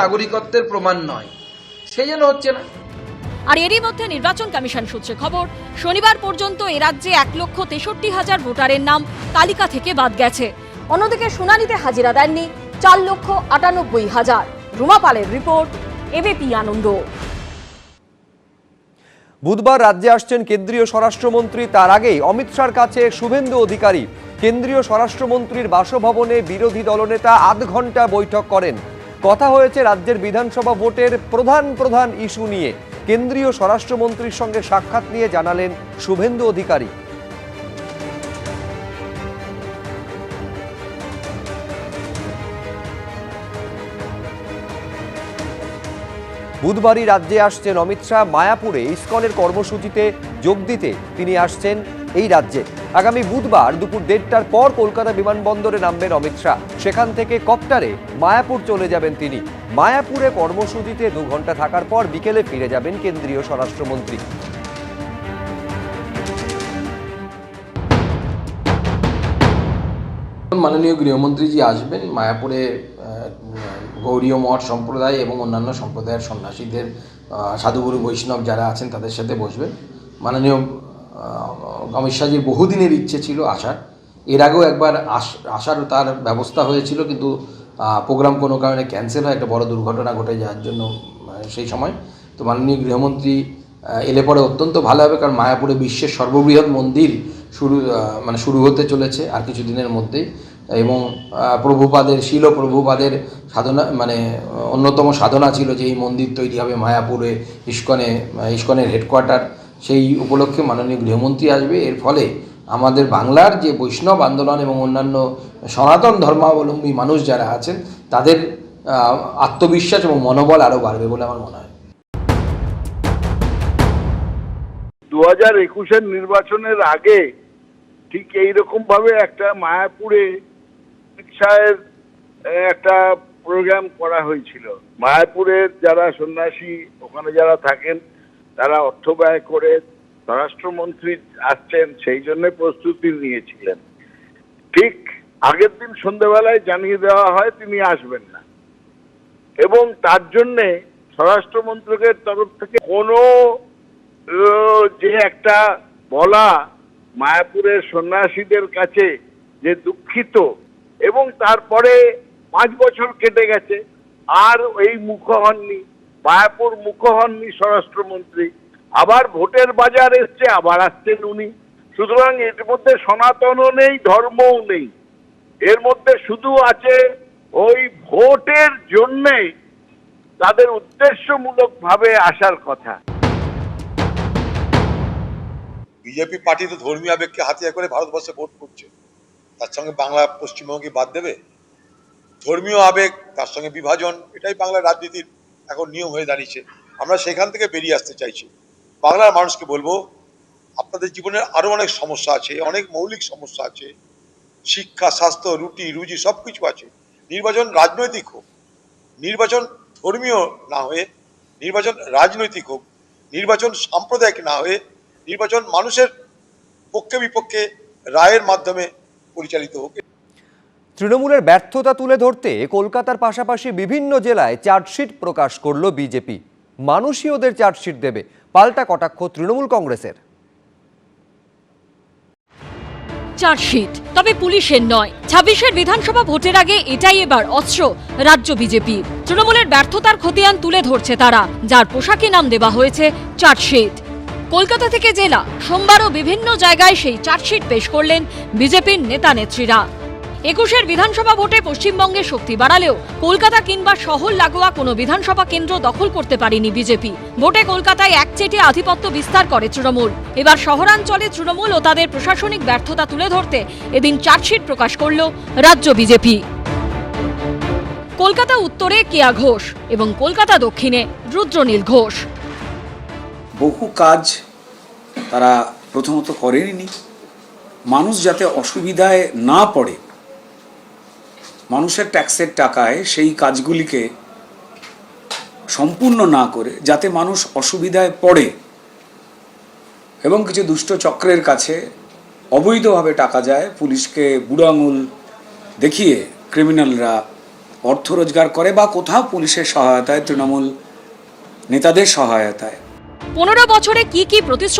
নাগরিকত্বের প্রমাণ নয়, সেই জন্য হচ্ছে না। আর এরই মধ্যে নির্বাচন কমিশন সূত্রে খবর, শনিবার পর্যন্ত এ রাজ্যে 1,63,000 ভোটারের নাম তালিকা থেকে বাদ গেছে। অন্যদিকে শুনানিতে হাজিরা দেননি 4,98,000। রুমা পালের রিপোর্ট, এবিপি আনন্দ। বুধবার রাজ্যে আসছেন কেন্দ্রীয় স্বরাষ্ট্রমন্ত্রী। তার আগেই অমিত শাহর কাছে শুভেন্দু অধিকারী কেন্দ্রীয় স্বরাষ্ট্রমন্ত্রীর বাসভবনে বিরোধী দলনেতা আধ ঘন্টা বৈঠক করেন। কথা হয়েছে রাজ্যের বিধানসভা ভোটের প্রধান ইস্যু নিয়ে। কেন্দ্রীয় স্বরাষ্ট্রমন্ত্রীর সঙ্গে সাক্ষাৎ নিয়ে জানালেন শুভেন্দু অধিকারী। বুধবারই রাজ্যে আসছেন অমিত শাহ। মায়াপুরে ইসকনের কর্মসূচিতে যোগ দিতে তিনি আসছেন এই রাজ্যে। আগামী বুধবার দুপুর 1:30টার পর কলকাতা বিমানবন্দরে নামবেন অমিত শাহ। সেখান থেকে কপ্টারে মায়াপুর চলে যাবেন তিনি। মায়াপুরে কর্মসূচিতে 2 ঘন্টা থাকার পর বিকেলে ফিরে যাবেন কেন্দ্রীয় স্বরাষ্ট্রমন্ত্রী। মাননীয় গৃহমন্ত্রীজি আসবেন মায়াপুরে। গৌড়ীয় মঠ সম্প্রদায় এবং অন্যান্য সম্প্রদায়ের সন্ন্যাসীদের, সাধুগুরু বৈষ্ণব যারা আছেন তাদের সাথে বসবেন। মাননীয় অমিত শাহজির বহুদিনের ইচ্ছে ছিল আসার। এর আগেও একবার আসার তার ব্যবস্থা হয়েছিল, কিন্তু প্রোগ্রাম কোনো কারণে ক্যান্সেল হয়, একটা বড় দুর্ঘটনা ঘটে যাওয়ার জন্য সেই সময়। তো মাননীয় গৃহমন্ত্রী এলে পরে অত্যন্ত ভালো হবে, কারণ মায়াপুরে বিশ্বের সর্ববৃহৎ মন্দির শুরু হতে চলেছে আর কিছু দিনের মধ্যেই। এবং প্রভুপাদের শিল প্রভুপাদের সাধনা অন্যতম সাধনা ছিল যে এই মন্দির তৈরি হবে মায়াপুরে, ইসকনের হেডকোয়ার্টার। সেই উপলক্ষে মাননীয় গৃহমন্ত্রী আসবে। এর ফলে আমাদের বাংলার যে বৈষ্ণব আন্দোলন এবং অন্যান্য সনাতন ধর্মাবলম্বী মানুষ যারা আছেন তাদের আত্মবিশ্বাস এবং মনোবল আরও বাড়বে বলে আমার মনে হয়। 2021-এর নির্বাচনের আগে ঠিক এইরকম ভাবে একটা মায়াপুরে শিক্ষার একটা প্রোগ্রাম করা হয়েছিল। মায়াপুরের যারা সন্ন্যাসী ওখানে যারা থাকেন তারা অর্থ ব্যয় করে স্বরাষ্ট্রমন্ত্রী আসছেন সেই জন্য প্রস্তুতি নিয়েছিলেন। ঠিক আগের দিন সন্ধ্যাবেলায় জানিয়ে দেওয়া হয় তিনি আসবেন না, এবং তার জন্যে স্বরাষ্ট্রমন্ত্রকের তরফ থেকে কোনো যে একটা বলা মায়াপুরের সন্ন্যাসীদের কাছে যে দুঃখিত, এবং তারপরে 5 বছর কেটে গেছে আর এই মুখ হননি, মায়াপুর মুখ হননি স্বরাষ্ট্রমন্ত্রী। আবার ভোটের বাজার এসছে, আবার আসছেন উনি। সুতরাং এর মধ্যে সনাতনও নেই, ধর্মও নেই, এর মধ্যে শুধু আছে ওই ভোটের জন্যে তাদের উদ্দেশ্যমূলকভাবে আসার কথা। বিজেপি পার্টি তো ধর্মীয় আবেগকে হাতিয়ার করে ভারতবর্ষে ভোট করছে, তার সঙ্গে বাংলা পশ্চিমবঙ্গে বাদ দেবে? ধর্মীয় আবেগ তার সঙ্গে বিভাজন, এটাই বাংলার রাজনীতির এখন নিয়ম হয়ে দাঁড়িয়েছে। আমরা সেখান থেকে বেরিয়ে আসতে চাইছি। বাংলার মানুষকে বলবো, আপনাদের জীবনের আরো অনেক সমস্যা আছে, অনেক মৌলিক সমস্যা আছে, শিক্ষা, স্বাস্থ্য, রুটি রুজি সবকিছু আছে। নির্বাচন রাজনৈতিক হোক, নির্বাচন ধর্মীয় না হয়ে নির্বাচন রাজনৈতিক হোক, নির্বাচন সাম্প্রদায়িক না হয়ে নির্বাচন মানুষের পক্ষে বিপক্ষে রায়ের মাধ্যমে পরিচালিত হোক। তৃণমূলের ব্যর্থতা তুলে ধরতে কলকাতার পাশাপাশি বিভিন্ন জেলায় চার্জশিট প্রকাশ করল বিজেপি। মানুষই ওদের চার্জশিট দেবে, পাল্টা কটাক্ষ তৃণমূল কংগ্রেসের। চার্জশিট, তবে পুলিশের নয়। 26-এর বিধানসভা ভোটের আগে এটাই এবার অস্ত্র রাজ্য বিজেপি। তৃণমূলের ব্যর্থতার খতিয়ান তুলে ধরছে তারা, যার পোশাকে নাম দেওয়া হয়েছে চার্জশিট। কলকাতা থেকে জেলা সোমবারও বিভিন্ন জায়গায় সেই চার্জশিট পেশ করলেন বিজেপির নেতা নেত্রীরা। 21-এর বিধানসভা ভোটে পশ্চিমবঙ্গে শক্তি বাড়ালেও কলকাতা কিংবা শহর লাগোয়া কোনো বিধানসভা কেন্দ্র দখল করতে পারেনি বিজেপি। ভোটে কলকাতায় একচেটে আধিপত্য বিস্তার করে তৃণমূল। এবার শহরাঞ্চলে তৃণমূল ও তাদের প্রশাসনিক ব্যর্থতা তুলে ধরতে এদিন চার্জশিট প্রকাশ করল রাজ্য বিজেপি। কলকাতা উত্তরে কেয়া ঘোষ এবং কলকাতা দক্ষিণে রুদ্রনীল ঘোষ। বহু কাজ তারা প্রথমত করেনি, মানুষ যাতে অসুবিধায় না পড়ে, মানুষের ট্যাক্সের টাকায় সেই কাজগুলিকে সম্পূর্ণ না করে যাতে মানুষ অসুবিধায় পড়ে এবং কিছু দুষ্ট চক্রের কাছে অবৈধভাবে টাকা যায়, পুলিশকে বুড়ো আঙুল দেখিয়ে ক্রিমিনালরা অর্থ রোজগার করে বা কোথাও পুলিশের সহায়তায়, তৃণমূল নেতাদের সহায়তায়। 15 বছরে কি কি প্রতিশ্রুতি